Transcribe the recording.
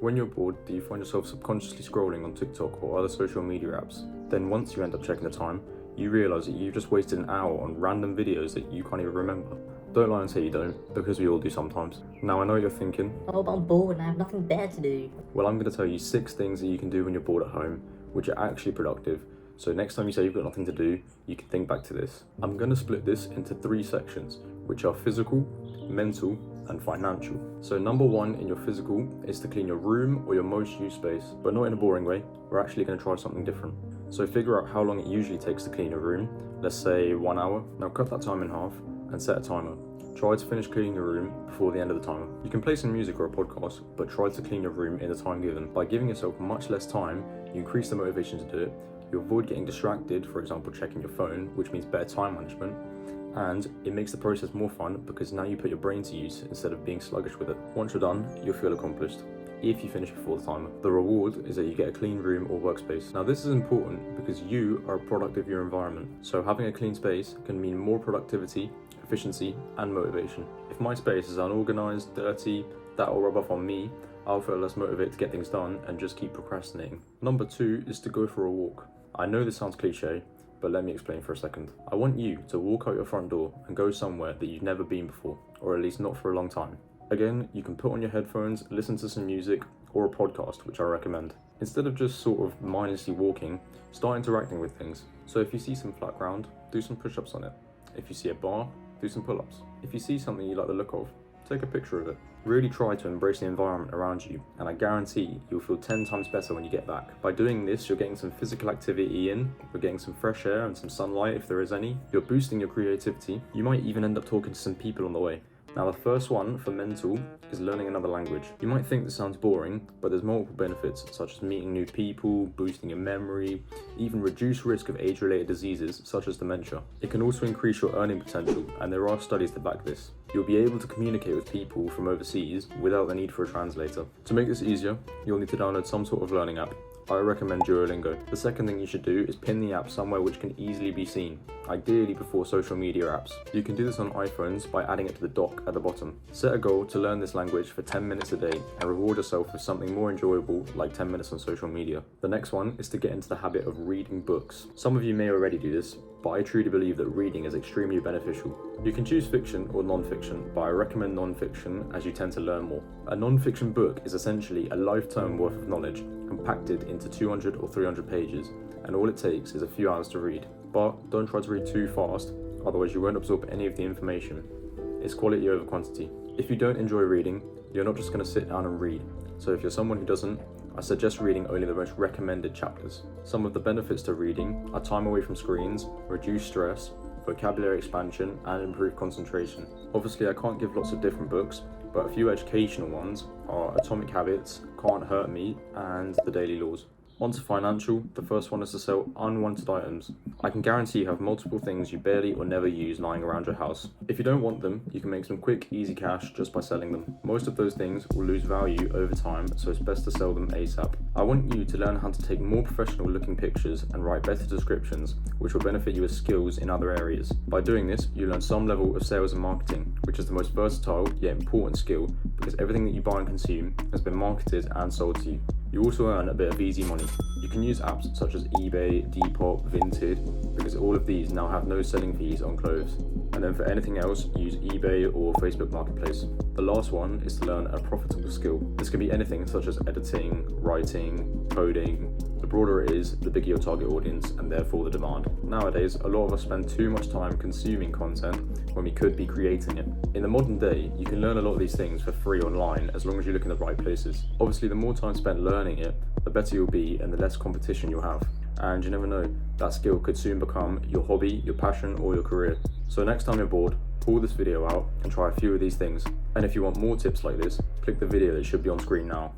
When you're bored, do you find yourself subconsciously scrolling on TikTok or other social media apps? Then once you end up checking the time, you realise that you've just wasted an hour on random videos that you can't even remember. Don't lie and say you don't, because we all do sometimes. Now I know what you're thinking, Oh, but I'm bored and I have nothing better to do. well, I'm going to tell you 6 things that you can do when you're bored at home, which are actually productive. So next time you say you've got nothing to do, you can think back to this. I'm going to split this into 3 sections, which are physical, mental, and financial. So number 1 in your physical is to clean your room or your most used space, but not in a boring way. We're actually going to try something different. So figure out how long it usually takes to clean your room. Let's say 1 hour. Now cut that time in half and set a timer. Try to finish cleaning your room before the end of the timer. You can play some music or a podcast, but try to clean your room in the time given. By giving yourself much less time, you increase the motivation to do it. You avoid getting distracted, for example checking your phone, which means better time management. And it makes the process more fun because now you put your brain to use instead of being sluggish with it. Once you're done, you'll feel accomplished if you finish before the timer. The reward is that you get a clean room or workspace. Now this is important because you are a product of your environment. So having a clean space can mean more productivity, efficiency, and motivation. If my space is unorganized, dirty, that will rub off on me. I'll feel less motivated to get things done and just keep procrastinating. Number 2 is to go for a walk. I know this sounds cliche, but let me explain for a second. I want you to walk out your front door and go somewhere that you've never been before, or at least not for a long time. Again, you can put on your headphones, listen to some music, or a podcast, which I recommend. Instead of just sort of mindlessly walking, start interacting with things. So if you see some flat ground, do some push-ups on it. If you see a bar, do some pull-ups. If you see something you like the look of, take a picture of it. Really try to embrace the environment around you, and I guarantee you'll feel 10 times better when you get back. By doing this, you're getting some physical activity in, you're getting some fresh air and some sunlight if there is any, you're boosting your creativity, you might even end up talking to some people on the way. Now the first one for mental is learning another language. You might think this sounds boring, but there's multiple benefits such as meeting new people, boosting your memory, even reduce risk of age-related diseases such as dementia. It can also increase your earning potential, and there are studies to back this. You'll be able to communicate with people from overseas without the need for a translator. To make this easier, you'll need to download some sort of learning app. I recommend Duolingo. The second thing you should do is pin the app somewhere which can easily be seen, ideally before social media apps. You can do this on iPhones by adding it to the dock at the bottom. Set a goal to learn this language for 10 minutes a day and reward yourself with something more enjoyable like 10 minutes on social media. The next one is to get into the habit of reading books. Some of you may already do this, but I truly believe that reading is extremely beneficial. You can choose fiction or non-fiction, but I recommend non-fiction as you tend to learn more. A non-fiction book is essentially a lifetime worth of knowledge, compacted into 200 or 300 pages, and all it takes is a few hours to read. But don't try to read too fast, otherwise you won't absorb any of the information. It's quality over quantity. If you don't enjoy reading, you're not just going to sit down and read. So if you're someone who doesn't, I suggest reading only the most recommended chapters. Some of the benefits to reading are time away from screens, reduced stress, vocabulary expansion, and improved concentration. Obviously I can't give lots of different books, but a few educational ones are Atomic Habits, Can't Hurt Me, and The Daily Laws. On to financial, the first one is to sell unwanted items. I can guarantee you have multiple things you barely or never use lying around your house. If you don't want them, you can make some quick, easy cash just by selling them. Most of those things will lose value over time, so it's best to sell them ASAP. I want you to learn how to take more professional looking pictures and write better descriptions, which will benefit you as skills in other areas. By doing this, you learn some level of sales and marketing, which is the most versatile yet important skill because everything that you buy and consume has been marketed and sold to you. You also earn a bit of easy money. You can use apps such as eBay, Depop, Vinted, because all of these now have no selling fees on clothes. And then for anything else, use eBay or Facebook Marketplace. The last one is to learn a profitable skill. This can be anything such as editing, writing, coding. The broader it is, the bigger your target audience and therefore the demand. Nowadays, a lot of us spend too much time consuming content when we could be creating it. In the modern day, you can learn a lot of these things for free online as long as you look in the right places. Obviously, the more time spent learning it, the better you'll be and the less competition you'll have. And you never know, that skill could soon become your hobby, your passion, or your career. So next time you're bored, pull this video out and try a few of these things. And if you want more tips like this, click the video that should be on screen now.